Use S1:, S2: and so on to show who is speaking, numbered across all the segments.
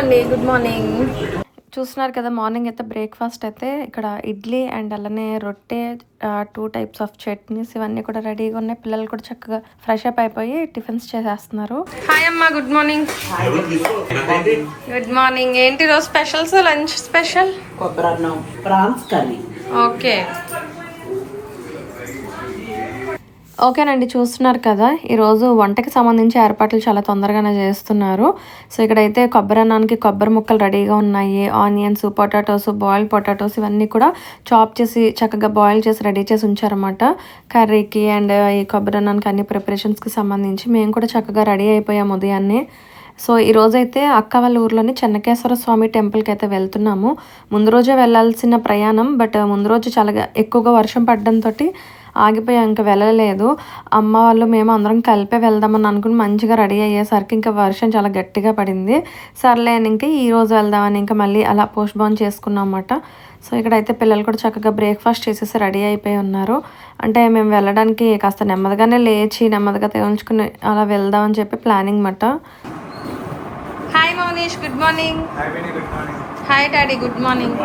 S1: అండి, good morning. చూస్తున్నారు కదా, మార్నింగ్ అయితే బ్రేక్ఫాస్ట్ అయితే ఇక్కడ ఇడ్లీ అండ్ అలానే రొట్టె, 2 టైప్స్ ఆఫ్ చట్నీస్ ఇవన్నీ కూడా రెడీగా ఉన్నాయి. పిల్లలు కూడా చక్కగా ఫ్రెష్ అప్ అయిపోయి టిఫిన్స్ చేసేస్తున్నారు. హాయ్ అమ్మా, గుడ్ మార్నింగ్. Good morning. ఏంటి రోజు స్పెషల్స్? లంచ్ స్పెషల్
S2: కొబ్బరన్నం, ప్రాన్స్ కర్రీ.
S1: ఓకే ఓకేనండి, చూస్తున్నారు కదా, ఈరోజు వంటకి సంబంధించి ఏర్పాట్లు చాలా తొందరగానే చేస్తున్నారు. సో ఇక్కడైతే కొబ్బరి అన్నానికి కొబ్బరి ముక్కలు రెడీగా ఉన్నాయి. ఆనియన్స్, పొటాటోస్, బాయిల్డ్ పొటాటోస్ ఇవన్నీ కూడా చాప్ చేసి చక్కగా బాయిల్ చేసి రెడీ చేసి ఉంచారన్నమాట కర్రీకి అండ్ ఈ కొబ్బరి అన్నానికి అన్ని ప్రిపరేషన్స్కి సంబంధించి. మేము కూడా చక్కగా రెడీ అయిపోయాము ఉదయాన్నే. సో ఈరోజైతే అక్క వాళ్ళ ఊర్లోని చెన్నకేశ్వర స్వామి టెంపుల్కి అయితే వెళ్తున్నాము. ముందు రోజే వెళ్ళాల్సిన ప్రయాణం, బట్ ముందు రోజు చాలా ఎక్కువగా వర్షం పడడంతో ఆగిపోయాం, ఇంకా వెళ్ళలేదు. అమ్మ వాళ్ళు మేము అందరం కలిపే వెళ్దామని అనుకుని మంచిగా రెడీ అయ్యేసరికి ఇంకా వర్షం చాలా గట్టిగా పడింది. సర్లే ఇంకా ఈరోజు వెళ్దామని ఇంకా మళ్ళీ అలా పోస్ట్ పోన్ చేసుకున్నాం అన్నమాట. సో ఇక్కడైతే పిల్లలు కూడా చక్కగా బ్రేక్ఫాస్ట్ చేసేసి రెడీ అయిపోయి ఉన్నారు. అంటే మేము వెళ్ళడానికి కాస్త నెమ్మదిగానే లేచి నెమ్మదిగా తేల్చుకుని అలా వెళ్దామని చెప్పి ప్లానింగ్ అన్నమాట. Hi Mounish, good morning. Hi daddy, good morning.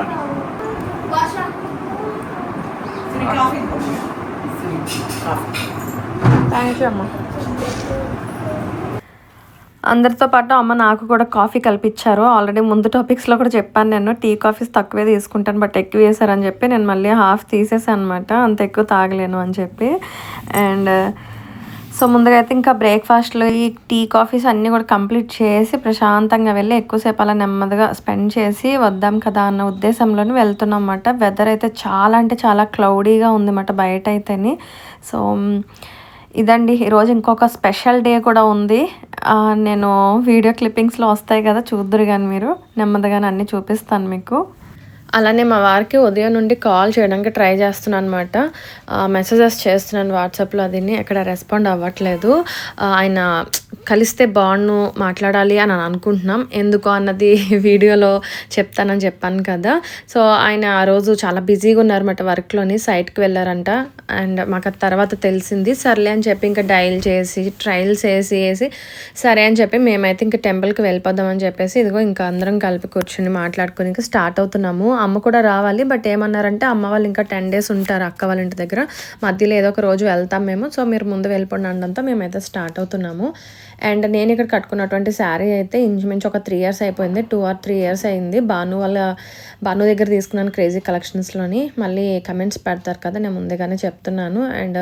S1: Thank you అమ్మ. అందరితో పాటు అమ్మ నాకు కూడా కాఫీ కల్పించారు. ఆల్రెడీ ముందు టాపిక్స్లో కూడా చెప్పాను, నేను టీ కాఫీస్ తక్కువే తీసుకుంటాను బట్ ఎక్కువ వేసారని చెప్పి నేను మళ్ళీ హాఫ్ తీసేసాను అనమాట, అంత ఎక్కువ తాగలేను అని చెప్పి. అండ్ సో ముందుగా అయితే ఇంకా బ్రేక్ఫాస్ట్లో ఈ టీ కాఫీస్ అన్నీ కూడా కంప్లీట్ చేసి ప్రశాంతంగా వెళ్ళి ఎక్కువసేపు అలా నెమ్మదిగా స్పెండ్ చేసి వద్దాం కదా అన్న ఉద్దేశంలోనే వెళ్తున్నాం అన్నమాట. వెదర్ అయితే చాలా అంటే చాలా క్లౌడీగా ఉంది అన్నమాట బయట అయితేని. సో ఇదండి ఈరోజు. ఇంకొక స్పెషల్ డే కూడా ఉంది, నేను వీడియో క్లిప్పింగ్స్లో వస్తాయి కదా, చూద్దరు కానీ మీరు నెమ్మదిగానే అన్నీ చూపిస్తాను మీకు. అలానే మా వారికి ఉదయం నుండి కాల్ చేయడానికి ట్రై చేస్తున్నాను అనమాట. మెసేజెస్ చేస్తున్నాను వాట్సాప్లో, అది ఎక్కడ రెస్పాండ్ అవ్వట్లేదు. ఆయన కలిస్తే బాగుండు మాట్లాడాలి అని అనుకుంటున్నాం, ఎందుకు అన్నది వీడియోలో చెప్తానని చెప్పాను కదా. సో ఆయన ఆ రోజు చాలా బిజీగా ఉన్నారన్నమాట, వర్క్లోని సైట్కి వెళ్ళారంట. అండ్ మాకు ఆ తర్వాత తెలిసింది. సర్లే అని చెప్పి ఇంకా డైల్ చేసి ట్రయల్స్ వేసి సరే అని చెప్పి మేమైతే ఇంకా టెంపుల్కి వెళ్ళిపోదామని చెప్పేసి ఇదిగో ఇంకా అందరం కలిపి కూర్చుని మాట్లాడుకుని ఇంకా స్టార్ట్ అవుతున్నాము. అమ్మ కూడా రావాలి, బట్ ఏమన్నారంటే అమ్మ వాళ్ళు ఇంకా 10 days ఉంటారు అక్క వాళ్ళ ఇంటి దగ్గర, మధ్యలో ఏదో ఒక రోజు వెళ్తాం మేము, సో మీరు ముందు వెళ్ళిపోండి అంతా మేమైతే స్టార్ట్ అవుతున్నాము. అండ్ నేను ఇక్కడ కట్టుకున్నటువంటి శారీ అయితే ఇంచుమించు ఒక 3 years అయిపోయింది, 2 or 3 years అయింది. భాను దగ్గర తీసుకున్నాను క్రేజీ కలెక్షన్స్లోని. మళ్ళీ కమెంట్స్ పెడతారు కదా, నేను ముందుగానే చెప్తున్నాను. అండ్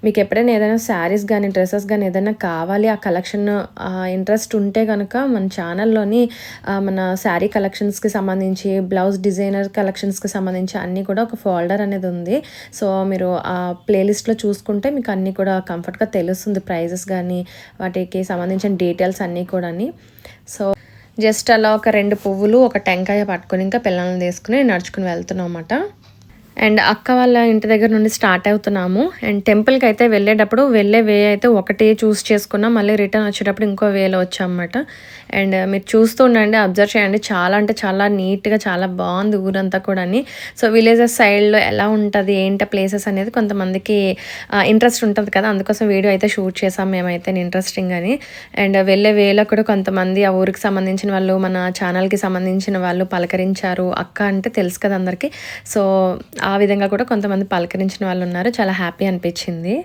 S1: మీకు ఎప్పుడైనా ఏదైనా శారీస్ కానీ డ్రెస్సెస్ కానీ ఏదైనా కావాలి, ఆ కలెక్షన్ ఇంట్రెస్ట్ ఉంటే కనుక మన ఛానల్లోని మన శారీ కలెక్షన్స్కి సంబంధించి బ్లౌజ్ డిజైనర్ కలెక్షన్స్కి సంబంధించి అన్నీ కూడా ఒక ఫోల్డర్ అనేది ఉంది. సో మీరు ఆ ప్లేలిస్ట్లో చూసుకుంటే మీకు అన్నీ కూడా కంఫర్ట్గా తెలుస్తుంది, ప్రైజెస్ కానీ వాటికి సంబంధించిన డీటెయిల్స్ అన్నీ కూడా. సో జస్ట్ అలా ఒక 2 పువ్వులు ఒక టెంకాయ పట్టుకొని ఇంకా పిల్లల్ని తీసుకుని నడుచుకుని వెళ్తున్నాం అన్నమాట. అండ్ అక్క వాళ్ళ ఇంటి దగ్గర నుండి స్టార్ట్ అవుతున్నాము. అండ్ టెంపుల్కి అయితే వెళ్ళేటప్పుడు వెళ్ళే వే అయితే ఒకటి చూస్ చేసుకున్నాం, మళ్ళీ రిటర్న్ వచ్చేటప్పుడు ఇంకో వేలో వచ్చామన్నమాట. అండ్ మీరు చూస్తూ ఉండండి, అబ్జర్వ్ చేయండి, చాలా అంటే చాలా నీట్గా చాలా బాగుంది ఊరంతా కూడా. సో విలేజెస్ సైడ్లో ఎలా ఉంటుంది ఏంటి ప్లేసెస్ అనేది కొంతమందికి ఇంట్రెస్ట్ ఉంటుంది కదా, అందుకోసం వీడియో అయితే షూట్ చేసాం మేమైతే ఇంట్రెస్టింగ్ అని. అండ్ వెళ్ళే వేలో కూడా కొంతమంది ఆ ఊరికి సంబంధించిన వాళ్ళు మన ఛానల్కి సంబంధించిన వాళ్ళు పలకరించారు. అక్క అంటే తెలుసు కదా అందరికీ, సో ఆ విధంగా కూడా కొంతమంది పలకరించిన వాళ్ళు ఉన్నారు, చాలా హ్యాపీ అనిపించింది.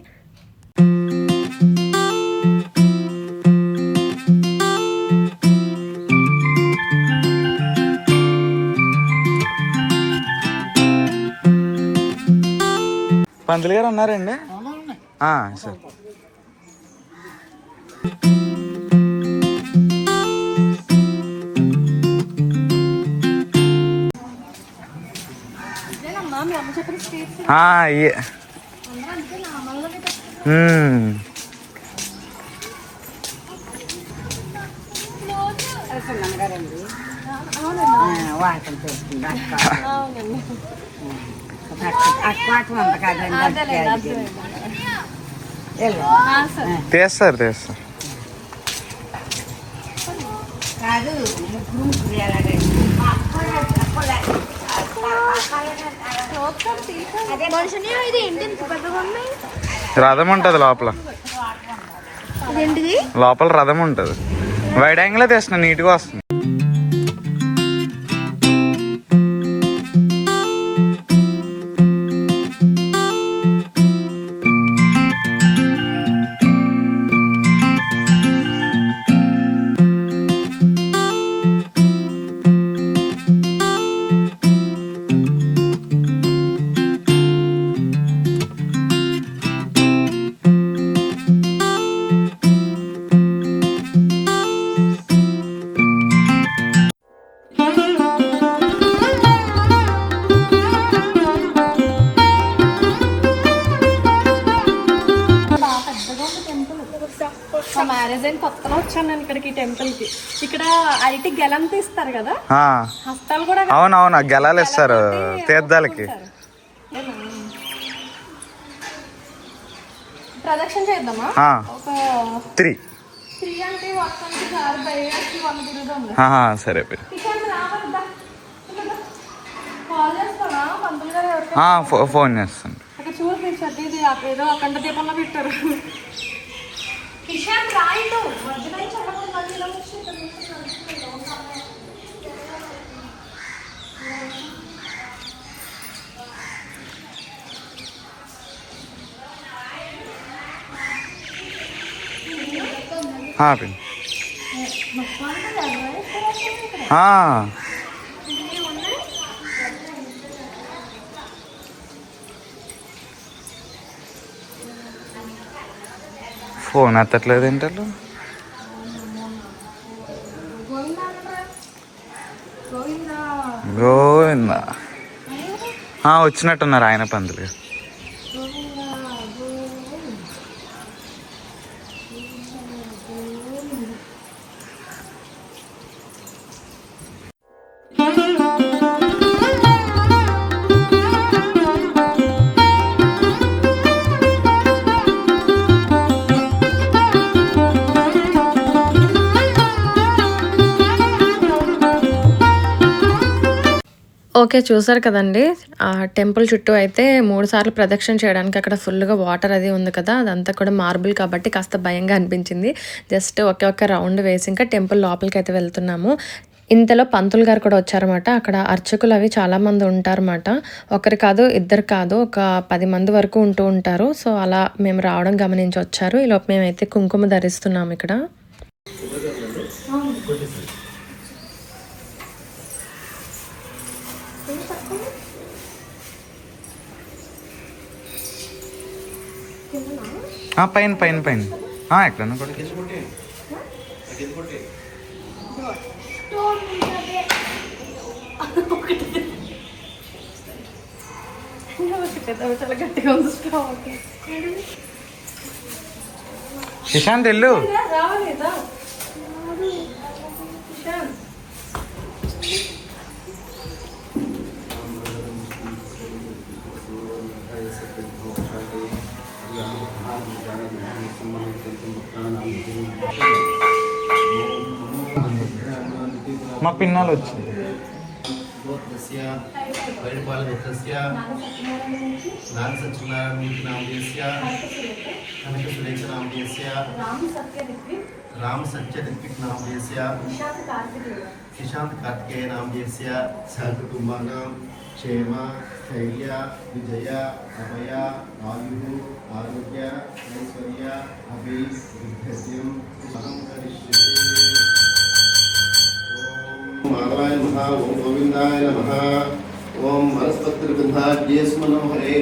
S3: పంతులు గారు ఉన్నారండి? సార్ తీస్తారు రథం ఉంటుంది లోపల రథం ఉంటుంది. వైడ్ యాంగిల్ తీస్తున్నా, నీట్గా వస్తుంది.
S1: మ్యారేజ్ అయిన కొత్తలో వచ్చాను నేను ఇక్కడికి టెంపుల్ కి. ఇక్కడ ఐటీ గెలంత ఇస్తారు కదా, హస్తాలు కూడా.
S3: అవునవును, గెలాలు ఇస్తారు తీర్థాలకి.
S1: ప్రదక్షిణ చేద్దామా? ఒక
S3: 3
S1: అంటే మొత్తానికి సార్ బయటకి 1 తిరుగుదాం.
S3: సరే.
S1: కాల్ చేస్తానా పంతులు గారు? ఎవరికి
S3: ఫోన్ చేస్తాను.
S1: అక్కడ చూడు పిచ్చి, ఇది ఏదో అఖండ దీపంలో పెట్టారు. కిషాన్ రాయిడు మధ్యలో
S3: ఫోన్ ఎత్తట్లేదు ఏంటో. గోవిందా వచ్చినట్టున్నారు ఆయన పందులు.
S1: ఓకే, చూసారు కదండి. ఆ టెంపుల్ చుట్టూ అయితే 3 సార్లు ప్రదక్షిణ చేయడానికి అక్కడ ఫుల్గా వాటర్ అది ఉంది కదా, అదంతా కూడా మార్బుల్ కాబట్టి కాస్త భయంగా అనిపించింది. జస్ట్ ఒకే రౌండ్ వేసి ఇంకా టెంపుల్ లోపలికి అయితే వెళ్తున్నాము. ఇంతలో పంతులు గారు కూడా వచ్చారన్నమాట. అక్కడ అర్చకులు అవి చాలామంది ఉంటారన్నమాట. ఒకరు కాదు, ఇద్దరు కాదు, ఒక 10 మంది వరకు ఉంటూ ఉంటారు. సో అలా మేము రావడం గమనించి వచ్చారు. ఈలోపు మేమైతే కుంకుమ ధరిస్తున్నాము ఇక్కడ.
S3: పైన ఎక్కడన్నా కూడా శశాంత్ వెళ్ళు. మా పిన్నాలు వచ్చింది.
S4: राम सत्य ऋत्विक नाम निशांत कार्तिकेय नाम सहकुटुंबानां क्षेम स्थैर्य विजय अभय आयु आरोग्य ऐश्वर्य अभिवृद्धिं सहं करिष्ये। ओम माधवाय नमः, ओम गोविंदाय नमः, ओम वनस्पतिर्गंधाढ्ये स्मनोहरे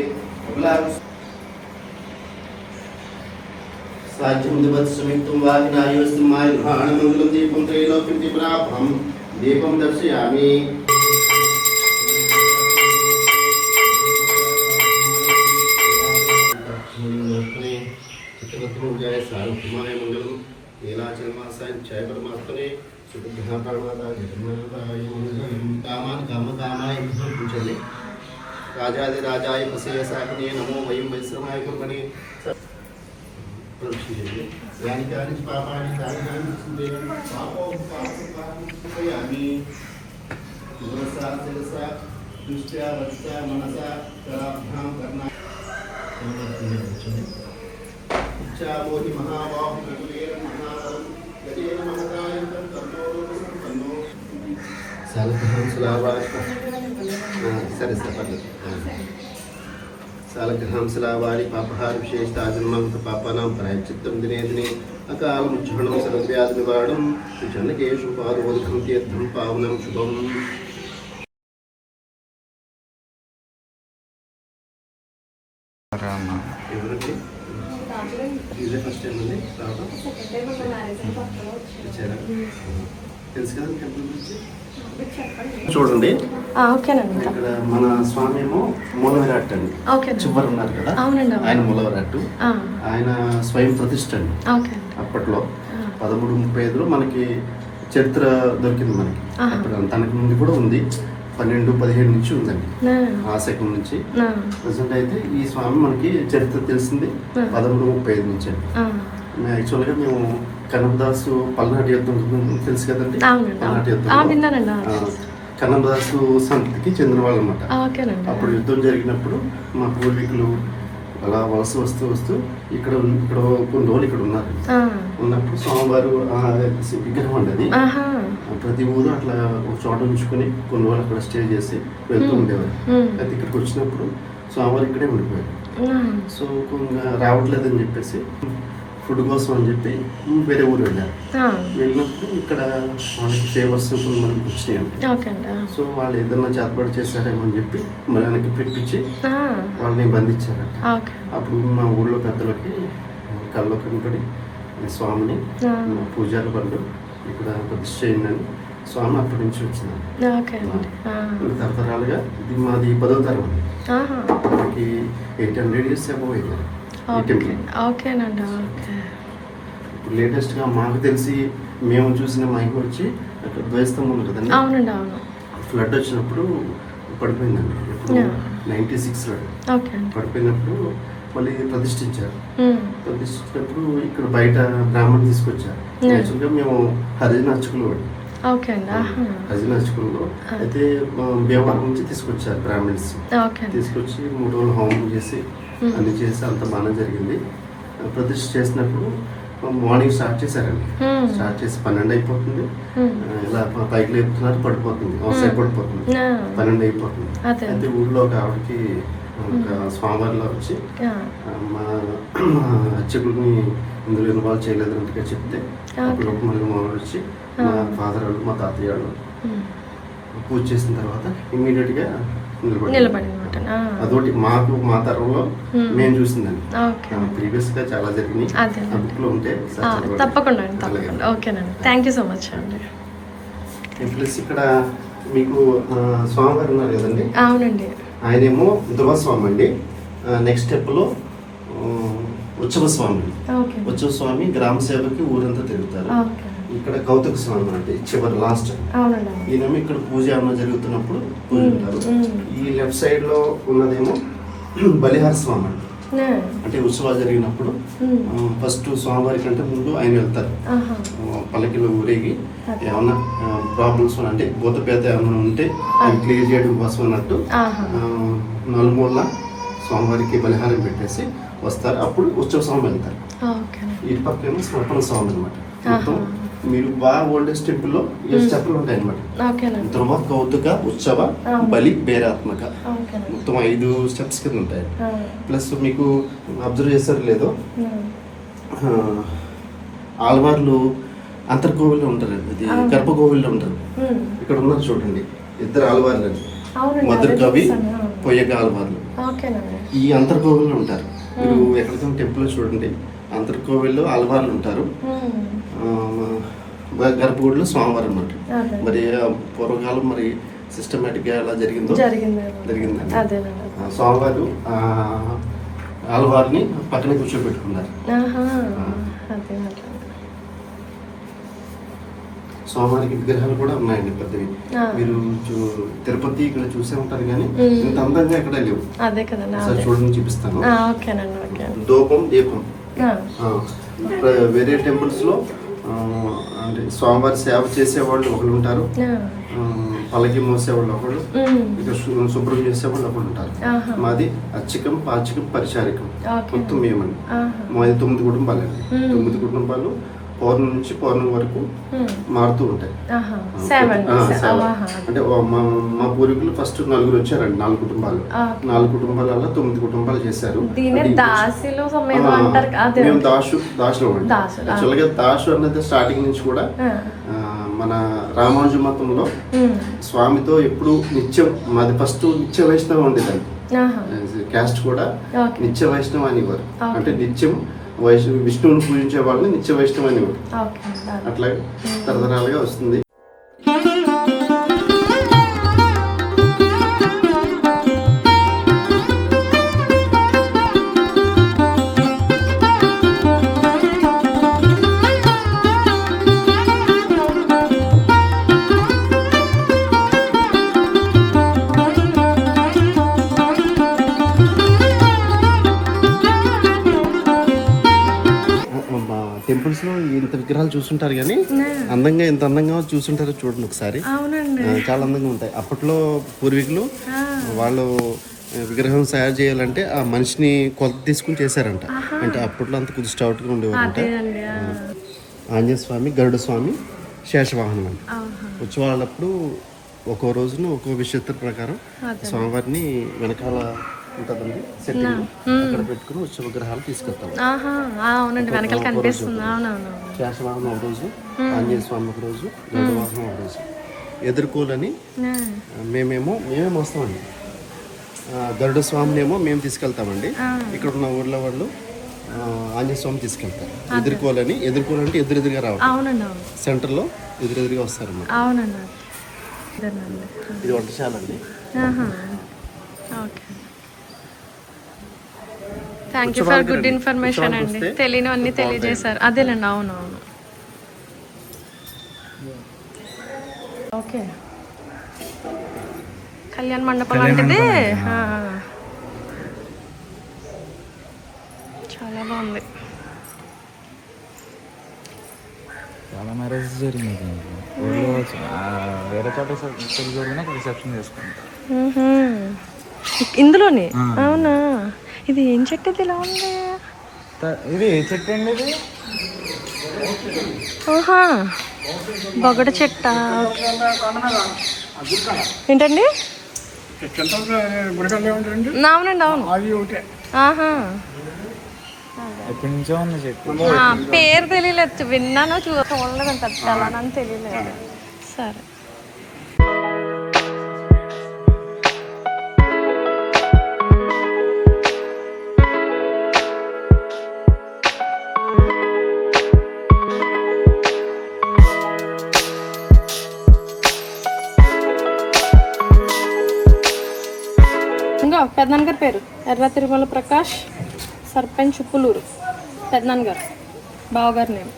S4: साज्यमुदिवत्समित्तं वाहिनायोस्माय गृहाणमङ्गलं दीपं त्रैलोक्यं दीपनाभं दीपं दर्शयामि। चित्ररत्नोजाय सार्वभौमाय मङ्गलं नीलाचलमासाय जय परमात्मने सुबुद्धाप्राणनाथाय जगन्नाथाय मङ्गलं। कामान् कामकामाय पूजने राजाधिराजाय पशय साकिने नमो वयं वैश्रमाय कुर्मणे। यानि कानि पापानि तानि पापयामि मनसा शिरसा दृष्ट्या वचसा मनसा कराभ्यां करना इच्छा मोहि महाबाहु प्रकुलेन महाबलं गजेन महतायं तन्नो संपन्नो सालग्रहं सलावाच सरे सपद सालग्रहं सलावारि पापहार विशेषताजन्मं पापानां प्रायश्चित्तं दिने दिने अकालमुज्झरणं सर्वव्याधिनिवारणं जनकेषु पादोदकं तीर्थं पावनं शुभम्। ఇదే ఫస్ట్ టైం అండి రావడం. తెలుసు కదా టెంపుల్ గురించి. చూడండి
S1: ఓకేనండి.
S4: ఇక్కడ మన స్వామి ఏమో మూలవిరాట్ అండి.
S1: ఓకే.
S4: చివరి ఉన్నారు కదా,
S1: అవునండి.
S4: ఆయన మూలవిరాట్. ఆయన స్వయం ప్రతిష్ఠ అండి.
S1: ఓకే.
S4: అప్పట్లో 1335లో మనకి చరిత్ర దొరికింది మనకి. అప్పుడు తనకి ముందు కూడా ఉంది, 12-17 నుంచి ఉందండి, ఆ సెకండ్ నుంచి. ప్రజెంట్ అయితే ఈ స్వామి మనకి చరిత్ర తెలిసింది 1335 నుంచి అండి. యాక్చువల్గా మేము కనకదాసు పల్నాటి యుద్ధం తెలుసు కదండి, పల్నాటి యుద్ధం కనకదాసు సంతతికి చెందిన వాళ్ళు అనమాట. అప్పుడు యుద్ధం జరిగినప్పుడు మా పూర్వీకులు అలా వలస వస్తూ ఇక్కడ కొన్ని రోజులు ఇక్కడ ఉన్నారు. ఉన్నప్పుడు స్వామివారు విగ్రహం అండి అది. ప్రతి ఊరు అట్లా ఒక చోట ఉంచుకొని కొన్ని రోజులు అక్కడ స్టే చేసి వెళ్తూ ఉండేవారు. అయితే ఇక్కడికి వచ్చినప్పుడు స్వామివారు ఇక్కడే ఉండిపోయారు. సో రావట్లేదని చెప్పేసి ఫుడ్ కోసం అని చెప్పి వేరే ఊరు వెళ్ళారు. వెళ్ళినప్పుడు ఇక్కడ వాళ్ళకి ఫేవర్స్ మనకి వచ్చినాయండి. సో వాళ్ళు ఏదన్నా చేతబడి చేశారేమో అని చెప్పి మన వెనక్కి పిలిపించి వాళ్ళని బంధించారు. అప్పుడు మా ఊళ్ళో పెద్దలకి కల్లో కనపడి స్వామిని పూజారి వాళ్ళు ఇక్కడ ప్రతిష్ఠ చేయండి, స్వామి అప్పటి నుంచి వచ్చింది. తరతరాలుగా ఇది మాది 10వ తరం అండి. మనకి 800 years అబౌవ్ అయ్యారు. ఇప్పుడు లేటెస్ట్గా మాకు తెలిసి మేము చూసిన మహిమ వచ్చి అక్కడ ద్వైస్తం ఉంది కదండి, ఫ్లడ్ వచ్చినప్పుడు పడిపోయిందండి. ఇప్పుడు 96లో పడిపోయినప్పుడు మళ్ళీ ప్రతిష్ఠించారు. ప్రతిష్ఠించినప్పుడు ఇక్కడ బయట బ్రాహ్మణ్ తీసుకొచ్చారు. యాక్చువల్గా మేము హరిజన అర్చకులు హరిజన అర్చకుల్లో అయితే భీమవరం నుంచి తీసుకొచ్చారు బ్రాహ్మణ్స్. తీసుకొచ్చి 3 రోజులు హోమం చేసి అన్ని చేసి అంత బాగానే జరిగింది. ప్రతిష్ఠ చేసినప్పుడు మార్నింగ్ స్టార్ట్ చేశారండి. స్టార్ట్ చేసి 12 అయిపోతుంది, ఇలా పైకి లేపుతున్నారు, పడిపోతుంది, సైడ్ పడిపోతుంది, 12 అయిపోతుంది. అయితే ఊళ్ళో ఒక ఆవిడకి స్వామివారిలో వచ్చి మా అర్చకుడిని ఇందులో ఇన్వాల్వ్ చేయలేదంటగా చెప్తే అప్పుడు మళ్ళీ మా వచ్చి మా ఫాదర్ వాళ్ళు మా తాతయ్య వాళ్ళు పూజ చేసిన తర్వాత ఇమ్మీడియట్గా నిలబడి. అదొకటి మాకు మా తరంలో మేము చూసిందండి. ప్రీవియస్ గా చాలా జరిగినాయి, ఆ బుక్ లో ఉంటే
S1: తప్పకుండా. ఓకేనండి, థ్యాంక్ యూ సో మచ్ అండి.
S4: ప్లస్ ఇక్కడ మీకు స్వామివారు ఉన్నారు కదండి.
S1: అవునండి.
S4: ఆయనేమో ధ్రువస్వామి అండి. నెక్స్ట్ స్టెప్ లో ఉత్సవ స్వామి. ఉత్సవ స్వామి గ్రామ సేవకి ఊరంతా తిరుగుతారు. ఇక్కడ కౌతుక స్వామి అంటే చివరి లాస్ట్. ఈయనేమో ఇక్కడ పూజ ఏమన్నా జరుగుతున్నప్పుడు పూజ ఉంటారు. ఈ లెఫ్ట్ సైడ్ లో ఉన్నదేమో బలిహార స్వామి అండి. అంటే ఉత్సవాలు జరిగినప్పుడు ఫస్ట్ స్వామివారి కంటే ముందు ఆయన వెళ్తారు. పల్లకిలో ఊరేగి ఏమన్నా ప్రాబ్లమ్స్ అంటే భూతపేత ఏమన్నా ఉంటే అవి క్లియర్ చేయడం కోసం అన్నట్టు నలుమూల స్వామివారికి బలిహారం పెట్టేసి వస్తారు. అప్పుడు ఉత్సవ స్వామి వెళ్తారు. ఈ పక్క ఏమో సమర్పణ స్వామి అనమాట. మొత్తం మీరు బాగా ఓల్డెస్ట్ టెంపుల్లో 7 స్టెప్లు ఉంటాయి అనమాట. ధ్రువ, కౌతుక, ఉత్సవ, బలి, బేరాత్మక, మొత్తం 5 స్టెప్స్ కింద ఉంటాయి. ప్లస్ మీకు అబ్జర్వ్ చేస్తారు లేదో, ఆల్వార్లు అంతర్కోవిల్లో ఉంటారు, అది గర్భకోవిల్లో ఉంటారు. ఇక్కడ ఉన్నారు చూడండి, 2 ఆల్వార్లు అండి, మధుర కవి, పొయ్యక ఆల్వార్లు. ఈ అంతర్కోవిల్లో ఉంటారు. మీరు ఎక్కడికైనా టెంపుల్ చూడండి, అంతర్కోవిల్లో ఆల్వార్లు ఉంటారు, గర్భగుడిలో స్వామివారు అన్నమాట. మరి పూర్వకాలం మరి సిస్టమేటిక్ గా ఎలా జరిగిందండి. స్వామివారు ఆల్వారిని పక్కనే కూర్చోబెట్టుకున్నారు. స్వామివారికి విగ్రహాలు కూడా ఉన్నాయండి పెద్దవి. మీరు తిరుపతి ఇక్కడ చూసే ఉంటారు కానీ ఇంత అందంగా ఎక్కడ లేవు. చూడండి, చూపిస్తాను. ధూపం, దీపం. వేరే టెంపుల్స్ లో అంటే స్వామివారి సేవ చేసేవాళ్ళు ఒకళ్ళు ఉంటారు, పల్లకి మోసేవాళ్ళు ఒకళ్ళు, ఇక్కడ శుభ్రం చేసేవాళ్ళు ఒకళ్ళు ఉంటారు. మాది అర్చకం, పాచకం, పరిచారికం, మొత్తం మేమండి. మాది 9 కుటుంబాలండి. 9 కుటుంబాలు పౌర్ణమి నుంచి పౌర్ణమి వరకు మారుతూ ఉంటాయి. అంటే మా పూర్వీకులు ఫస్ట్ 4 వచ్చారండి, 4 కుటుంబాలు. 4 కుటుంబాలలో 9 కుటుంబాలు చేశారు. మేము దాసులో అండి. యాక్చువల్గా దాసు అన్నది స్టార్టింగ్ నుంచి కూడా మన రామానుజ మతంలో స్వామితో ఎప్పుడు నిత్యం, మాది ఫస్ట్ నిత్య వైష్ణవం ఉండేదండి. క్యాస్ట్ కూడా నిత్య వైష్ణవం అనేవారు. అంటే నిత్యం విష్ణువుని పూజించే వాళ్ళని నిత్య వైష్ణవం అనేవారు. అట్లా తరతరాలుగా వస్తుంది. టెంపుల్స్ లో ఇంత విగ్రహాలు చూస్తుంటారు కానీ అందంగా ఎంత అందంగా చూస్తుంటారో చూడండి ఒకసారి.
S1: అవునండి.
S4: చాలా అందంగా ఉంటాయి. అప్పట్లో పూర్వీకులు వాళ్ళు విగ్రహం తయారు చేయాలంటే ఆ మనిషిని కొలత తీసుకుని చేశారంట. అంటే అప్పట్లో అంత కొద్దిగా స్టౌట్గా ఉండేవారంట. ఆంజనేయ స్వామి, గరుడ స్వామి, శేషవాహనం అంట. ఉత్సవాలప్పుడు ఒక్కో రోజును ఒక్కో విశిష్టత ప్రకారం స్వామివారిని వెనకాల ఉంటుందండి సెట్టింగ్, అక్కడ పెట్టుకుని ఉత్సవ విగ్రహాలు తీసుకెళ్తాం.
S1: అవునండి, వెనకాల కనిపిస్తుంది. అవునవును.
S4: శేషవాహనం ఒక రోజు, ఆంజనేయ స్వామి ఒక రోజు, గరుడ వాహనం ఒక రోజు. ఎదుర్కోలని మేమే వస్తామండి. గరుడ స్వామినేమో మేము తీసుకెళ్తామండి. ఇక్కడ ఉన్న ఊర్లో వాళ్ళు ఆంజనేయ స్వామి తీసుకెళ్తారు. ఎదుర్కోవాలంటే ఎదురెదురుగా రావాలి.
S1: అవునండి.
S4: సెంటర్లో ఎదురెదురుగా వస్తారు.
S1: అవునండి.
S4: ఇది వంటశాల అండి.
S1: Okay, thank you for good information అండి. తెలియనివన్నీ తెలియజేశారు. అదేలేండి. అవునవును. ఓకే, కళ్యాణ మండపం లాంటిది. చాలా బాగుంది.
S3: చాలా మ్యారేజెస్ జరిగినాయి. వేరే చోట జరిగినా రిసెప్షన్ చేసుకుంటాం
S1: ఇందులోనే. అవునా, ఇది ఏం చెట్టు ఇది ఇలా ఉంది?
S3: ఇది ఏ చెట్టు అండి ఇది?
S1: బొగడ చెట్ట. ఏంటండి? అవునండి, అవును.
S3: ఎప్పటి నుంచో ఉన్న చెట్టు.
S1: పేరు తెలియలేదు, విన్నాను, చూడలేదు, పెట్టాలని తెలియలేదు. సరే. పెద్దనాన్నగారి పేరు ఎర్ర తిరుమల ప్రకాష్, సర్పంచ్ ఉప్పులూరు. పెద్దనాన్నగారు, బావగారి నేమ్.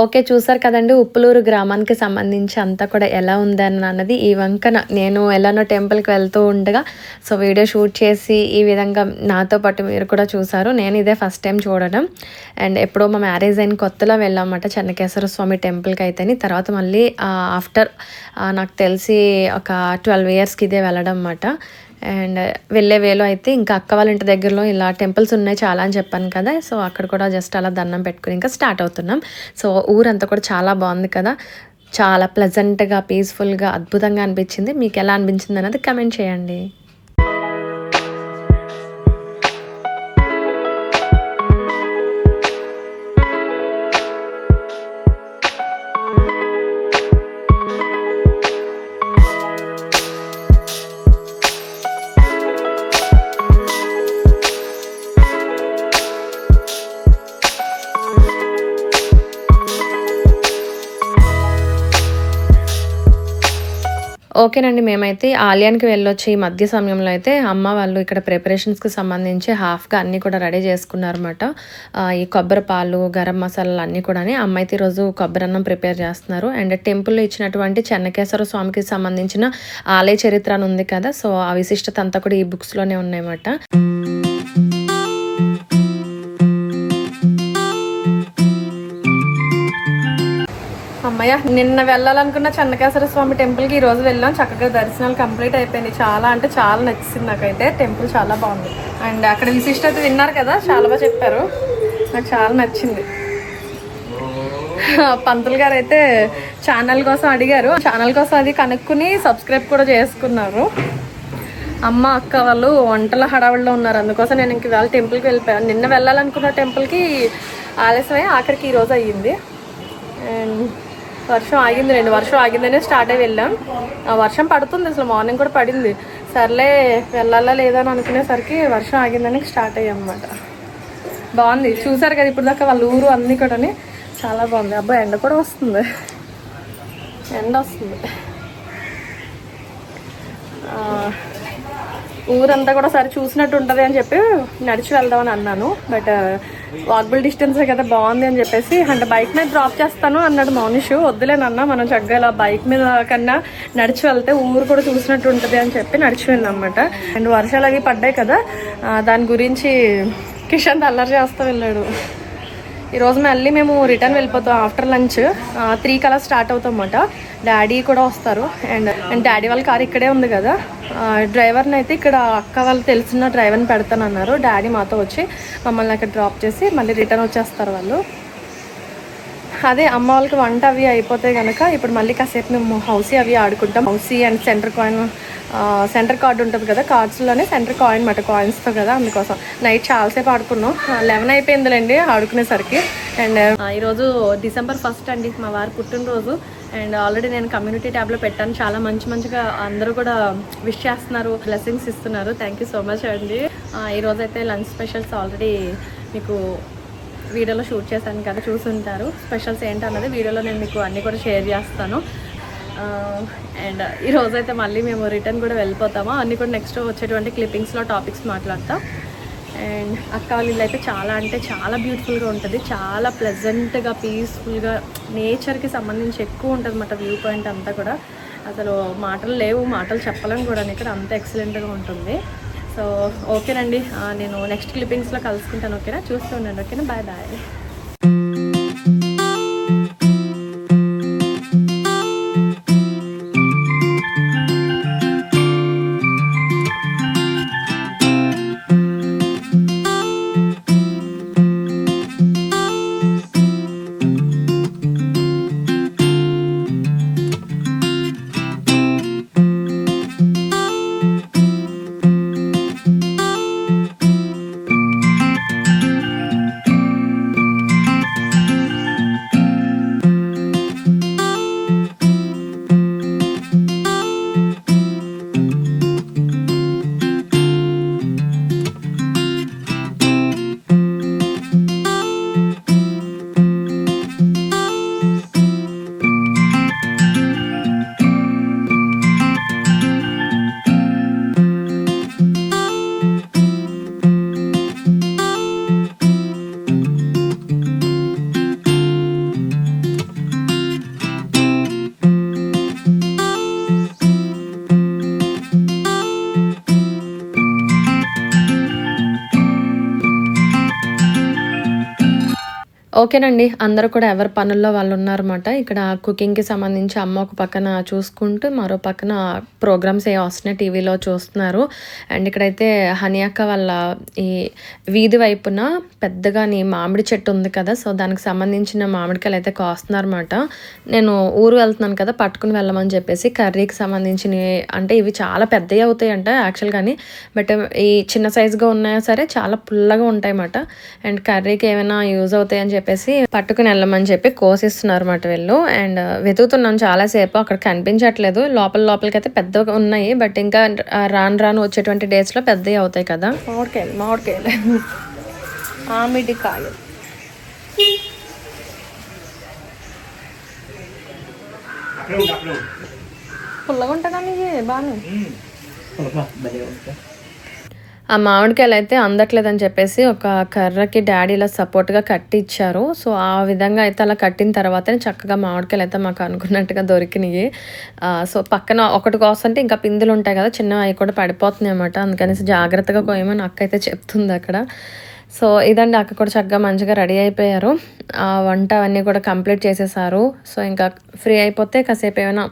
S1: ఓకే, చూసారు కదండి ఉప్పులూరు గ్రామానికి సంబంధించి అంతా కూడా ఎలా ఉందని అన్నది. ఈ వంకన నేను ఎలానో టెంపుల్కి వెళ్తూ ఉండగా సో వీడియో షూట్ చేసి ఈ విధంగా నాతో పాటు మీరు కూడా చూసారు. నేను ఇదే ఫస్ట్ టైం చూడడం. అండ్ ఎప్పుడో మా మ్యారేజ్ అయిన కొత్తలో వెళ్ళామన్నమాట చెన్నకేశ్వర స్వామి టెంపుల్కి అయితేని. తర్వాత మళ్ళీ ఆఫ్టర్ నాకు తెలిసి ఒక 12 ఇయర్స్కి ఇదే వెళ్ళడం అన్నమాట. అండ్ వెళ్ళే వేలో అయితే ఇంకా అక్క వాళ్ళ ఇంటి దగ్గరలో ఇలా టెంపుల్స్ ఉన్నాయి చాలా అని చెప్పాను కదా. సో అక్కడ కూడా జస్ట్ అలా దండం పెట్టుకుని ఇంకా స్టార్ట్ అవుతున్నాం. సో ఊరంతా కూడా చాలా బాగుంది కదా, చాలా ప్లెజెంట్గా పీస్ఫుల్గా అద్భుతంగా అనిపించింది. మీకు ఎలా అనిపించింది అన్నది కమెంట్ చేయండి. ఓకేనండి, మేమైతే ఆలయానికి వెళ్ళొచ్చి ఈ మధ్య సమయంలో అయితే అమ్మ వాళ్ళు ఇక్కడ ప్రిపరేషన్స్కి సంబంధించి హాఫ్గా అన్నీ కూడా రెడీ చేసుకున్నారన్నమాట. ఈ కొబ్బరి పాలు, గరం మసాలాలు అన్నీ కూడా అమ్మ అయితే ఈరోజు కొబ్బరి అన్నం ప్రిపేర్ చేస్తున్నారు. అండ్ టెంపుల్లో ఇచ్చినటువంటి చెన్నకేశ్వర స్వామికి సంబంధించిన ఆలయ చరిత్ర అని ఉంది కదా, సో ఆ విశిష్టత అంతా కూడా ఈ బుక్స్లోనే ఉన్నాయన్నమాట. అమ్మయ్య, నిన్న వెళ్ళాలనుకున్న చెన్నకేశ్వర స్వామి టెంపుల్కి ఈరోజు వెళ్ళాం. చక్కగా దర్శనాలు కంప్లీట్ అయిపోయినాయి. చాలా అంటే చాలా నచ్చింది నాకైతే. టెంపుల్ చాలా బాగుంది. అండ్ అక్కడ విశిష్టత విన్నారు కదా, చాలా బాగా చెప్పారు. నాకు చాలా నచ్చింది. పంతులు గారు అయితే ఛానల్ కోసం అడిగారు. ఛానల్ కోసం అది కనుక్కుని సబ్స్క్రైబ్ కూడా చేసుకున్నారు. అమ్మ అక్క వాళ్ళు వంటల హడావుల్లో ఉన్నారు. అందుకోసం నేను ఇంక ఇవాళ టెంపుల్కి వెళ్ళిపోయాను. నిన్న వెళ్ళాలనుకున్న టెంపుల్కి ఆలస్యమై ఆఖరికి ఈరోజు అయ్యింది. అండ్ వర్షం ఆగింది, 2 వర్షం ఆగిందనే స్టార్ట్ అయ్యి వెళ్ళాం. ఆ వర్షం పడుతుంది, అసలు మార్నింగ్ కూడా పడింది. సర్లే వెళ్ళాలా లేదా అని అనుకునేసరికి వర్షం ఆగిందని స్టార్ట్ అయ్యాం అన్నమాట. బాగుంది, చూసారు కదా ఇప్పుడు దాకా వాళ్ళ ఊరు అన్నీ కూడా చాలా బాగుంది. అబ్బాయి ఎండ కూడా వస్తుంది, ఎండ వస్తుంది. ఊరంతా కూడా సరే చూసినట్టు ఉంటుంది అని చెప్పి నడిచి వెళ్దామని అన్నాను. బట్ వాకబుల్ డిస్టెన్సే కదా, బాగుంది అని చెప్పేసి అంటే బైక్ మీద డ్రాప్ చేస్తాను అన్నాడు మౌనిష్. వద్దులేనన్నా, మనం చక్కగా ఇలా బైక్ మీద కన్నా నడిచి వెళ్తే ఊరు కూడా చూసినట్టు ఉంటుంది అని చెప్పి నడిచి వెళ్ళాం అన్నమాట. అండ్ వర్షాలు అవి పడ్డాయి కదా, దాని గురించి కిషన్ అల్లరి చేస్తూ వెళ్ళాడు. ఈరోజు మళ్ళీ మేము రిటర్న్ వెళ్ళిపోతాం. ఆఫ్టర్ లంచ్ 3 కల్లా స్టార్ట్ అవుతాం అన్నమాట. డాడీ కూడా వస్తారు. అండ్ డాడీ వాళ్ళ కారు ఇక్కడే ఉంది కదా, డ్రైవర్ని అయితే ఇక్కడ అక్క వాళ్ళు తెలిసిన డ్రైవర్ని పెడతానన్నారు. డాడీ మాతో వచ్చి మమ్మల్ని అక్కడ డ్రాప్ చేసి మళ్ళీ రిటర్న్ వచ్చేస్తారు వాళ్ళు. అదే అమ్మ వాళ్ళకి వంట అవి అయిపోతే కనుక ఇప్పుడు మళ్ళీ కాసేపు మేము హౌసీ అవి ఆడుకుంటాం. హౌసీ అండ్ సెంటర్ కార్డ్ ఉంటుంది కదా, కార్డ్స్లోనే సెంటర్ కాయిన్ మాట, కాయిన్స్తో కదా, అందుకోసం నైట్ చాలాసేపు ఆడుకున్నాం. 11 అయిపోయిందిలేండి ఆడుకునేసరికి. అండ్ ఈరోజు December 1 అండి, మా వారి పుట్టినరోజు. అండ్ ఆల్రెడీ నేను కమ్యూనిటీ ట్యాబ్లో పెట్టాను. చాలా మంచిగా అందరూ కూడా విష్ చేస్తున్నారు, బ్లెస్సింగ్స్ ఇస్తున్నారు. థ్యాంక్ యూ సో మచ్ అండి. ఈరోజు అయితే లంచ్ స్పెషల్స్ ఆల్రెడీ మీకు వీడియోలో షూట్ చేశాను కదా, చూసుంటారు. స్పెషల్స్ ఏంటన్నది వీడియోలో నేను మీకు అన్నీ కూడా షేర్ చేస్తాను. అండ్ ఈరోజైతే మళ్ళీ మేము రిటర్న్ కూడా వెళ్ళిపోతాము. అన్నీ కూడా నెక్స్ట్ వచ్చేటువంటి క్లిప్పింగ్స్లో టాపిక్స్ మాట్లాడతాం. అండ్ అక్క వాళ్ళ ఇల్లు అయితే చాలా అంటే చాలా బ్యూటిఫుల్గా ఉంటుంది. చాలా ప్లెజెంట్గా పీస్ఫుల్గా నేచర్కి సంబంధించి ఎక్కువ ఉంటుంది అన్నమాట. వ్యూ పాయింట్ అంతా కూడా అసలు మాటలు లేవు, మాటలు చెప్పలేం కూడా. ఇక్కడ అంత ఎక్సలెంట్గా ఉంటుంది. సో ఓకేనండి, నేను నెక్స్ట్ క్లిప్పింగ్స్లో కలుసుకుంటాను. ఓకేనా, చూస్తూ ఉండండి. ఓకేనా, బాయ్ బాయ్. ఓకేనండి, అందరూ కూడా ఎవరి పనుల్లో వాళ్ళు ఉన్నారన్నమాట. ఇక్కడ కుకింగ్కి సంబంధించి అమ్మ ఒక పక్కన చూసుకుంటూ మరో పక్కన ప్రోగ్రామ్స్ ఏ వస్తున్నాయి టీవీలో చూస్తున్నారు. అండ్ ఇక్కడైతే హనీ అక్క వాళ్ళ ఈ వీధి వైపున పెద్దగా మామిడి చెట్టు ఉంది కదా, సో దానికి సంబంధించిన మామిడికాయలు అయితే కోస్తున్నారన్నమాట. నేను ఊరు వెళ్తున్నాను కదా, పట్టుకుని వెళ్ళమని చెప్పేసి కర్రీకి సంబంధించినవి, అంటే ఇవి చాలా పెద్దవి అవుతాయి అంట యాక్చువల్ కానీ, బట్ ఈ చిన్న సైజుగా ఉన్నాయా సరే చాలా పుల్లగా ఉంటాయి అన్నమాట. అండ్ కర్రీకి ఏమైనా యూజ్ అవుతాయి అని చెప్పేసి పట్టుకుని వెళ్ళమని చెప్పి కోసిస్తున్నారు అన్నమాట వీళ్ళు. అండ్ వెతుకుతున్నాను చాలాసేపు, అక్కడ కనిపించట్లేదు. లోపలికి అయితే పెద్దగా ఉన్నాయి, బట్ ఇంకా రాను వచ్చేటువంటి డేస్లో పెద్దవి అవుతాయి కదా. మామిడికాయలు ఆమిడికాయలు పుల్లగా ఉంటుందా మీకు బాగా? ఆ మామిడికాయలు అయితే అందట్లేదని చెప్పేసి ఒక కర్రకి డాడీ ఇలా సపోర్ట్గా కట్టి ఇచ్చారు. సో ఆ విధంగా అయితే అలా కట్టిన తర్వాతనే చక్కగా మామిడికాయలు అయితే మాకు అనుకున్నట్టుగా దొరికినాయి. సో పక్కన ఒకటి కోసంటే ఇంకా పిందులు ఉంటాయి కదా చిన్నవి, అవి కూడా పడిపోతున్నాయి అన్నమాట. అందుకనేసి జాగ్రత్తగా కోయమని అక్క అయితే చెప్తుంది అక్కడ. సో ఇదండి, అక్క కూడా చక్కగా మంచిగా రెడీ అయిపోయారు. వంట అవన్నీ కూడా కంప్లీట్ చేసేసారు. సో ఇంకా ఫ్రీ అయిపోతే కాసేపు ఏమైనా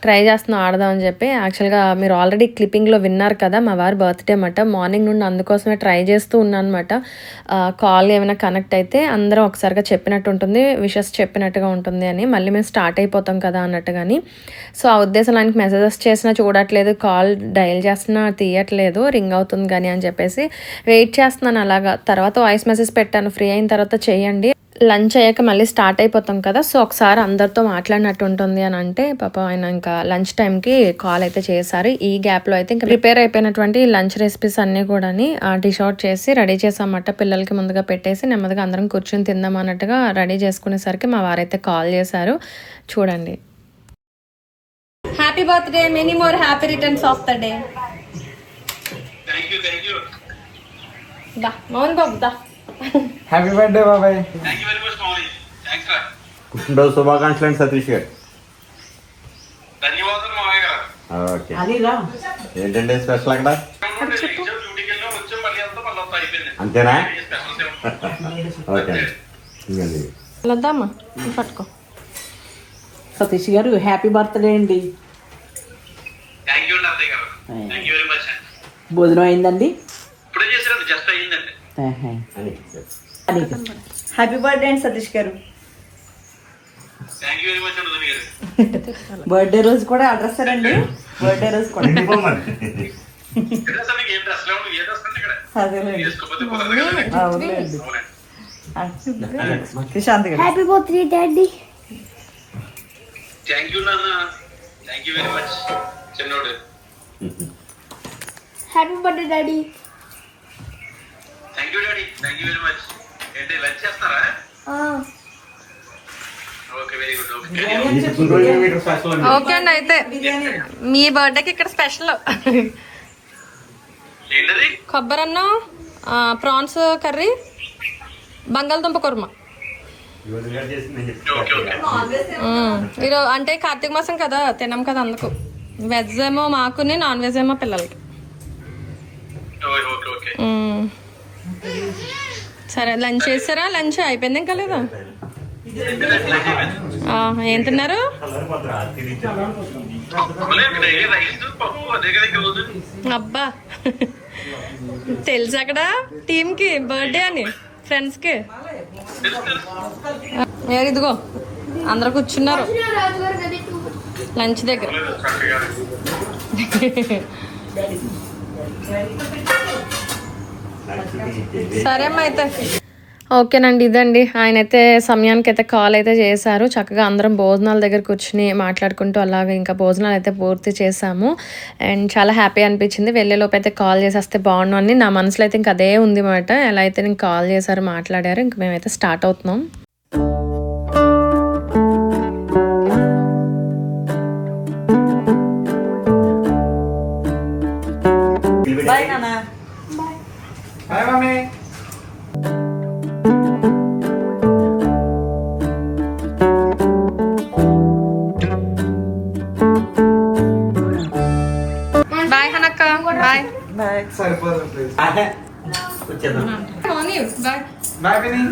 S1: ట్రై చేస్తున్నాం ఆడదామని చెప్పి. యాక్చువల్గా మీరు ఆల్రెడీ క్లిప్పింగ్లో విన్నారు కదా, మా వారి బర్త్డే అన్నమాట. మార్నింగ్ నుండి అందుకోసమే ట్రై చేస్తూ ఉన్నాను అనమాట. కాల్ ఏమైనా కనెక్ట్ అయితే అందరం ఒకసారిగా చెప్పినట్టు ఉంటుంది, విషెస్ చెప్పినట్టుగా ఉంటుంది అని. మళ్ళీ మేము స్టార్ట్ అయిపోతాం కదా అన్నట్టు. కానీ సో ఆ ఉద్దేశం ఆయనకి మెసేజెస్ చేసినా చూడట్లేదు, కాల్ డయల్ చేస్తున్నా తీయట్లేదు, రింగ్ అవుతుంది కానీ అని చెప్పేసి వెయిట్ చేస్తున్నాను అలాగా. తర్వాత వాయిస్ మెసేజ్ పెట్టాను, ఫ్రీ అయిన తర్వాత చేయండి, లంచ్ అయ్యాక మళ్ళీ స్టార్ట్ అయిపోతాం కదా, సో ఒకసారి అందరితో మాట్లాడినట్టు ఉంటుంది అని అంటే పాప ఆయన ఇంకా లంచ్ టైంకి కాల్ అయితే చేశారు. ఈ గ్యాప్లో అయితే ఇంకా ప్రిపేర్ అయిపోయినటువంటి లంచ్ రెసిపీస్ అన్నీ కూడా డిష్ అవుట్ చేసి రెడీ చేసామన్నమాట. పిల్లలకి ముందుగా పెట్టేసి నెమ్మదిగా అందరం కూర్చొని తిందాం అన్నట్టుగా రెడీ చేసుకునేసరికి మా వారైతే కాల్ చేశారు. చూడండి. Happy birthday, many more happy returns of the day. దా మౌన్ బాబు దా.
S3: హ్యాపీ బర్త్డే బాబాయ్.
S5: పుట్టినరోజు శుభాకాంక్షలు అండి సతీష్ గారు. ఓకే,
S2: అదిరా
S5: ఏంటండి స్పెషల్ అక్కడ? అంతేనా? ఓకే ఇంకండి
S1: వద్దామా పట్టుకో.
S2: సతీష్ గారు హ్యాపీ బర్త్డే అండి. భోజనం అయిందండి?
S6: హ్యాపీ బర్త్డే అండి సతీష్ గారు.
S2: బర్త్డే రోజు కూడా అడ్రస్ అండి. బర్త్డే రోజు కూడా అదేలేండి. అవునండి. ప్రశాంత్ గారు
S6: happy birthday daddy. Happy birthday daddy.
S1: Okay అండి, అయితే మీ బర్త్డేకి ఇక్కడ స్పెషల్ కొబ్బరన్నం, ప్రాన్స్ కర్రీ, బంగాళదుంప కుర్మా. ఈరోజు అంటే కార్తీక మాసం కదా, తినం కదా, అందుకు వెజ్ ఏమో మాకుని, నాన్ వెజ్ ఏమో పిల్లలకి. సరే లంచ్ చేస్తారా? లంచ్ అయిపోయింది ఇంకా లేదా? ఏం తిన్నారు? అబ్బా తెలుసు అక్కడ టీంకి బర్త్డే అని, ఫ్రెండ్స్కి. ఇదిగో అందరూ కూర్చున్నారు లంచ్ దగ్గర. సరే అమ్మా అయితే. ఓకేనండి, ఇదండి ఆయన అయితే సమయానికి అయితే కాల్ అయితే చేశారు. చక్కగా అందరం భోజనాల దగ్గర కూర్చుని మాట్లాడుకుంటూ అలాగే ఇంకా భోజనాలు అయితే పూర్తి చేసాము. అండ్ చాలా హ్యాపీ అనిపించింది. వెళ్ళేలోపు అయితే కాల్ చేసేస్తే బాగుండు అని నా మనసులో అయితే ఇంకా అదే ఉంది మాట. ఎలా అయితే నేను కాల్ చేశారు, మాట్లాడారు, ఇంక మేమైతే స్టార్ట్ అవుతున్నాం.
S2: బాయ్ నాన్న.
S3: Hi mummy.
S1: బాయ్ హనక్క. Bye
S2: bye.
S3: సరిపోదు ప్లీజ్.
S5: వచ్చేద్దాం.
S1: Bye
S3: bye Vini.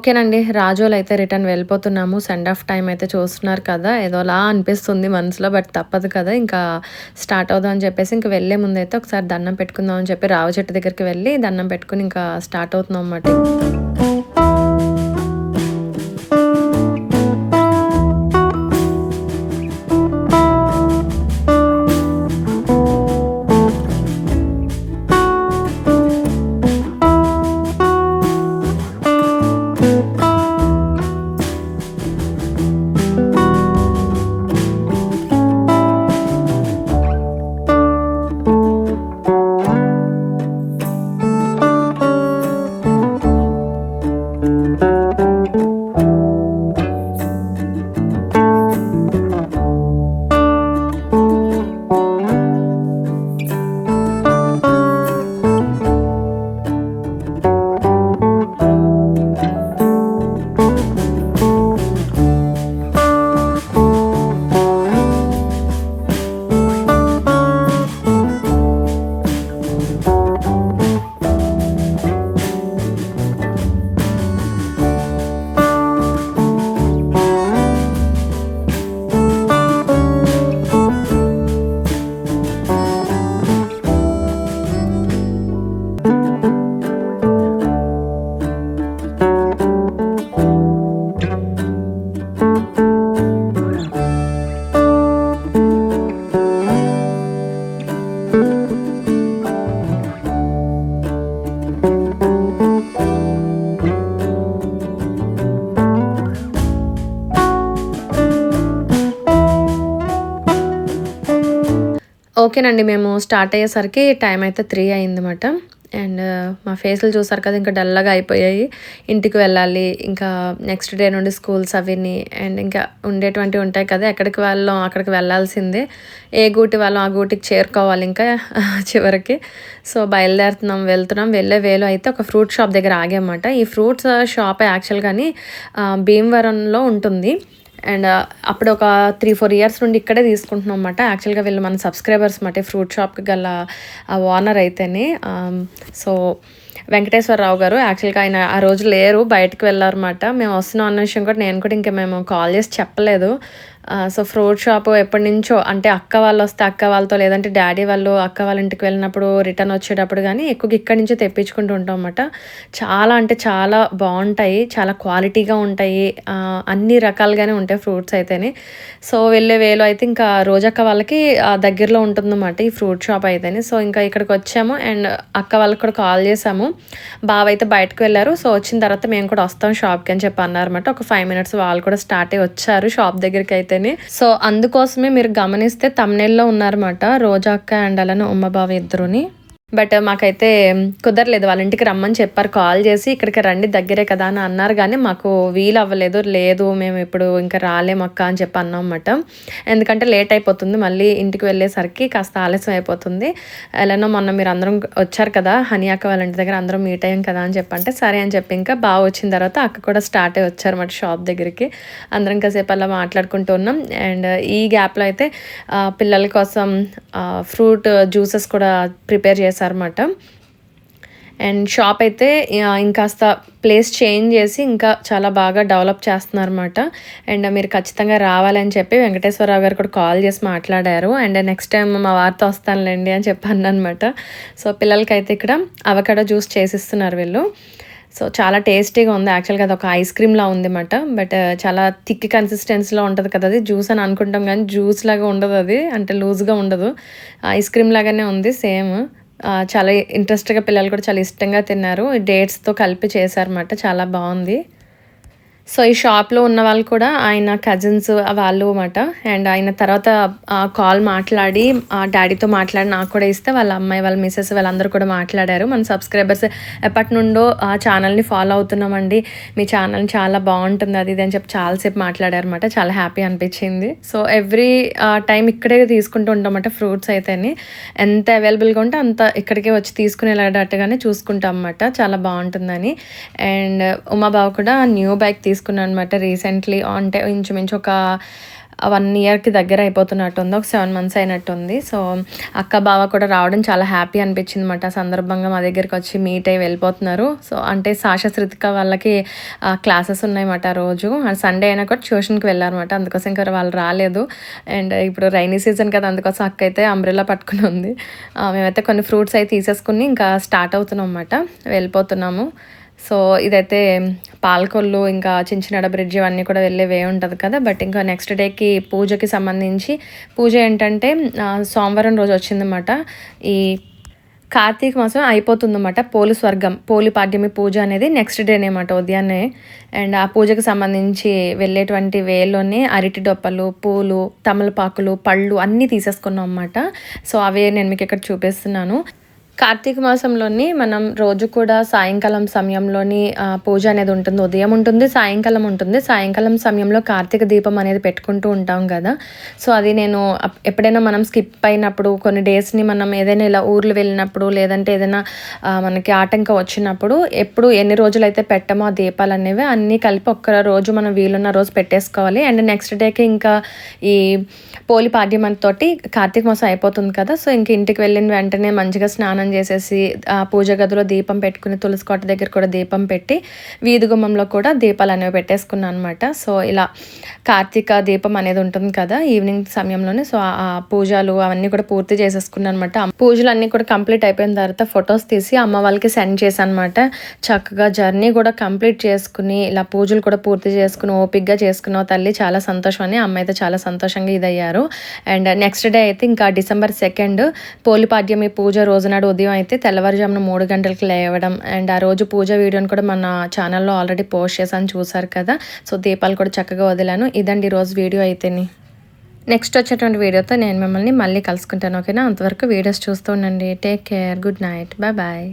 S1: ఓకేనండి, రాజోలు అయితే రిటర్న్ వెళ్ళిపోతున్నాము. సెండ్ ఆఫ్ టైం అయితే చూస్తున్నారు కదా, ఏదోలా అనిపిస్తుంది మనసులో, బట్ తప్పదు కదా, ఇంకా స్టార్ట్ అవుదాం అని చెప్పేసి ఇంకా వెళ్ళే ముందు అయితే ఒకసారి దండం పెట్టుకుందాం అని చెప్పి రావి చెట్టు దగ్గరికి వెళ్ళి దండం పెట్టుకుని ఇంకా స్టార్ట్ అవుతున్నాం అన్నమాట. ఓకేనండి, మేము స్టార్ట్ అయ్యేసరికి టైం అయితే 3 అయిందన్నమాట. అండ్ మా ఫేస్లు చూసారు కదా, ఇంకా డల్గా అయిపోయాయి. ఇంటికి వెళ్ళాలి, ఇంకా నెక్స్ట్ డే నుండి స్కూల్స్ అవిని అండ్ ఇంకా ఉండేటువంటివి ఉంటాయి కదా, ఎక్కడికి వెళ్ళాం అక్కడికి వెళ్ళాల్సిందే. ఏ గూటి వాళ్ళం ఆ గూటికి చేరుకోవాలి ఇంకా చివరికి. సో వెళ్తున్నాం. వెళ్ళే వేలో అయితే ఒక ఫ్రూట్ షాప్ దగ్గర ఆగామన్నమాట. ఈ ఫ్రూట్స్ షాప్ యాక్చువల్గాని భీమవరంలో ఉంటుంది. అండ్ అప్పుడు ఒక 3-4 ఇయర్స్ నుండి ఇక్కడే తీసుకుంటున్నాం అన్నమాట. యాక్చువల్గా వీళ్ళు మన సబ్స్క్రైబర్స్ అన్నమాట, ఫ్రూట్ షాప్కి గల ఓనర్ అయితేనే. సో వెంకటేశ్వరరావు గారు యాక్చువల్గా ఆయన ఆ రోజు లేరు, బయటకు వెళ్ళారన్నమాట. మేము వస్తున్నాం అన్న విషయం కూడా నేను కూడా ఇంకా మేము కాల్ చేసి చెప్పలేదు. సో ఫ్రూట్ షాప్ ఎప్పటి నుంచో, అంటే అక్క వాళ్ళు వస్తే అక్క వాళ్ళతో, లేదంటే డాడీ వాళ్ళు అక్క వాళ్ళ ఇంటికి వెళ్ళినప్పుడు రిటర్న్ వచ్చేటప్పుడు కానీ ఎక్కువగా ఇక్కడి నుంచే తెప్పించుకుంటూ ఉంటాం అన్నమాట. చాలా అంటే చాలా బాగుంటాయి, చాలా క్వాలిటీగా ఉంటాయి, అన్ని రకాలుగానే ఉంటాయి ఫ్రూట్స్ అయితేనే. సో వెళ్ళే వేలో అయితే ఇంకా రోజక్క వాళ్ళకి దగ్గరలో ఉంటుందన్నమాట ఈ ఫ్రూట్ షాప్ అయితేనే. సో ఇంకా ఇక్కడికి వచ్చాము అండ్ అక్క వాళ్ళకి కూడా కాల్ చేసాము. బావ అయితే బయటకు వెళ్ళారు. సో వచ్చిన తర్వాత మేము కూడా వస్తాం షాప్కి అని చెప్పి అన్నారన్నమాట. ఒక 5 minutes వాళ్ళు కూడా స్టార్ట్ అయ్యి వచ్చారు షాప్ దగ్గరికి అయితే. సో అందుకోసమే మీరు గమనిస్తే తమ్నెల్లో ఉన్నారన్నమాట రోజా అక్క అండ్ అలానే ఉమ్మ బావ ఇద్దరుని. బట్ మాకైతే కుదరలేదు, వాళ్ళ ఇంటికి రమ్మని చెప్పారు కాల్ చేసి, ఇక్కడికి రండి దగ్గరే కదా అని అన్నారు. కానీ మాకు వీలు అవ్వలేదు. లేదు మేము ఇప్పుడు ఇంకా రాలేమక్క అని చెప్పి అన్నాం అన్నమాట. ఎందుకంటే లేట్ అయిపోతుంది, మళ్ళీ ఇంటికి వెళ్ళేసరికి కాస్త ఆలస్యం అయిపోతుంది. ఎలానో మొన్న మీరు అందరం వచ్చారు కదా హనీ అక్క వాళ్ళ ఇంటి దగ్గర, అందరం మీట్ అయ్యాం కదా అని చెప్పంటే సరే అని చెప్పి ఇంకా బాగా వచ్చిన తర్వాత అక్క కూడా స్టార్ట్ అయ్యి వచ్చారు అన్నమాట షాప్ దగ్గరికి. అందరం కాసేపు అలా మాట్లాడుకుంటూ ఉన్నాం. అండ్ ఈ గ్యాప్లో అయితే పిల్లల కోసం ఫ్రూట్ జ్యూసెస్ కూడా ప్రిపేర్ చేశారు అన్నమాట. అండ్ షాప్ అయితే ఇంకాస్త ప్లేస్ చేంజ్ చేసి ఇంకా చాలా బాగా డెవలప్ చేస్తున్నారన్నమాట. అండ్ మీరు ఖచ్చితంగా రావాలని చెప్పి వెంకటేశ్వరరావు గారు కూడా కాల్ చేసి మాట్లాడారు. అండ్ నెక్స్ట్ టైం మా వారితో వస్తానులేండి అని చెప్పాను అనమాట. సో పిల్లలకైతే ఇక్కడ అవకాడో జ్యూస్ చేసిస్తున్నారు వీళ్ళు. సో చాలా టేస్టీగా ఉంది. యాక్చువల్గా అది ఒక ఐస్ క్రీమ్లా ఉంది అన్నమాట. బట్ చాలా థిక్ కన్సిస్టెన్సీలో ఉంటుంది కదా, అది జ్యూస్ అని అనుకుంటాం కానీ జ్యూస్ లాగా ఉండదు, అది అంటే లూజ్గా ఉండదు, ఐస్ క్రీమ్ లాగానే ఉంది సేమ్. చాలా ఇంట్రెస్ట్గా పిల్లలు కూడా చాలా ఇష్టంగా తిన్నారు. డేట్స్తో కలిపి చేశారన్నమాట, చాలా బాగుంది. సో ఈ షాప్లో ఉన్న వాళ్ళు కూడా ఆయన కజిన్స్ వాళ్ళు అన్నమాట. అండ్ ఆయన తర్వాత కాల్ మాట్లాడి డాడీతో మాట్లాడి నాకు కూడా ఇస్తే వాళ్ళ అమ్మాయి వాళ్ళ మిస్సెస్ వాళ్ళందరూ కూడా మాట్లాడారు. మన సబ్స్క్రైబర్స్ ఎప్పటి నుండో ఆ ఛానల్ని ఫాలో అవుతున్నామండి, మీ ఛానల్ చాలా బాగుంటుంది అది ఇది అని చెప్పి చాలాసేపు మాట్లాడారు అనమాట. చాలా హ్యాపీ అనిపించింది. సో ఎవ్రీ టైం ఇక్కడే తీసుకుంటూ ఉంటామన్నమాట ఫ్రూట్స్ అయితేనే. ఎంత అవైలబుల్గా ఉంటే అంత ఇక్కడికే వచ్చి తీసుకునేలాగట్టుగానే చూసుకుంటాం అన్నమాట, చాలా బాగుంటుందని. అండ్ ఉమాబాబు కూడా న్యూ బైక్ తీసుకున్నాను అనమాట రీసెంట్లీ, అంటే ఇంచుమించు ఒక 1 ఇయర్కి దగ్గర అయిపోతున్నట్టుంది, ఒక 7 months అయినట్టుంది. సో అక్క బావ కూడా రావడం చాలా హ్యాపీ అనిపించింది అనమాట. ఆ సందర్భంగా మా దగ్గరికి వచ్చి మీట్ అయ్యి వెళ్ళిపోతున్నారు. సో అంటే సాషా శృతిక వాళ్ళకి క్లాసెస్ ఉన్నాయన్నమాట రోజు. సండే అయినా కూడా ట్యూషన్కి వెళ్ళారన్నమాట, అందుకోసం ఇంకా వాళ్ళు రాలేదు. అండ్ ఇప్పుడు రైనీ సీజన్ కదా, అందుకోసం అక్క అయితే అంబ్రెల్లా పట్టుకుని ఉంది. మేమైతే కొన్ని ఫ్రూట్స్ అయితే తీసేసుకుని ఇంకా స్టార్ట్ అవుతున్నాం అన్నమాట, వెళ్ళిపోతున్నాము. సో ఇదైతే పాలకొల్లు ఇంకా చించినాడ బ్రిడ్జ్ ఇవన్నీ కూడా వెళ్ళే వే ఉంటుంది కదా. బట్ ఇంకా నెక్స్ట్ డేకి పూజకి సంబంధించి పూజ ఏంటంటే సోమవారం రోజు వచ్చిందన్నమాట. ఈ కార్తీక మాసం అయిపోతుందన్నమాట. పోలి స్వర్గం పోలి పాడ్యమి పూజ అనేది నెక్స్ట్ డే అనమాట, ఉదయాన్నే. అండ్ ఆ పూజకి సంబంధించి వెళ్ళేటువంటి వేలోనే అరటి డొప్పలు, పూలు, తమలపాకులు, పళ్ళు అన్నీ తీసేసుకున్నాం అన్నమాట. సో అవే నేను మీకు ఇక్కడ చూపిస్తున్నాను. కార్తీక మాసంలోని మనం రోజు కూడా సాయంకాలం సమయంలోని పూజ అనేది ఉంటుంది. ఉదయం ఉంటుంది, సాయంకాలం ఉంటుంది. సాయంకాలం సమయంలో కార్తీక దీపం అనేది పెట్టుకుంటూ ఉంటాం కదా. సో అది నేను ఎప్పుడైనా మనం స్కిప్ అయినప్పుడు, కొన్ని డేస్ని మనం ఏదైనా ఇలా ఊర్లు వెళ్ళినప్పుడు, లేదంటే ఏదైనా మనకి ఆటంకం వచ్చినప్పుడు, ఎప్పుడు ఎన్ని రోజులు అయితే పెట్టామో ఆ దీపాలు అనేవి అన్నీ కలిపి ఒక్క రోజు మనం వీలున్న రోజు పెట్టేసుకోవాలి. అండ్ నెక్స్ట్ డేకి ఇంకా ఈ పోలి పాడ్యమంతోటి కార్తీక మాసం అయిపోతుంది కదా. సో ఇంక ఇంటికి వెళ్ళిన వెంటనే మంచిగా స్నానం చేసేసి పూజ గదిలో దీపం పెట్టుకుని, తులసి కోట దగ్గర కూడా దీపం పెట్టి, వీధి గుమ్మంలో కూడా దీపాలు అనేవి పెట్టేసుకున్నాను అనమాట. సో ఇలా కార్తీక దీపం అనేది ఉంటుంది కదా ఈవినింగ్ సమయంలోనే. సో ఆ పూజలు అవన్నీ కూడా పూర్తి చేసేసుకున్నాను అనమాట. పూజలు అన్నీ కూడా కంప్లీట్ అయిపోయిన తర్వాత ఫొటోస్ తీసి అమ్మ వాళ్ళకి సెండ్ చేశాను అనమాట. చక్కగా జర్నీ కూడా కంప్లీట్ చేసుకుని ఇలా పూజలు కూడా పూర్తి చేసుకుని ఓపిక్గా చేసుకున్నావు తల్లి, చాలా సంతోషం అని అమ్మ అయితే చాలా సంతోషంగా ఇదయ్యారు. అండ్ నెక్స్ట్ డే అయితే ఇంకా December 2 పోలిపాడ్యమి పూజ రోజునాడు ఉదయం అయితే తెల్లవారుజామున 3 గంటలకు లేవడం. అండ్ ఆ రోజు పూజ వీడియోని కూడా మన ఛానల్లో ఆల్రెడీ పోస్ట్ చేశాను, చూసారు కదా. సో దీపాలు కూడా చక్కగా వదిలాను. ఇదండి ఈరోజు వీడియో అయితేని. నెక్స్ట్ వచ్చేటువంటి వీడియోతో నేను మిమ్మల్ని మళ్ళీ కలుసుకుంటాను, ఓకేనా? అంతవరకు వీడియోస్ చూస్తూ ఉండండి. Take care, good night, bye bye.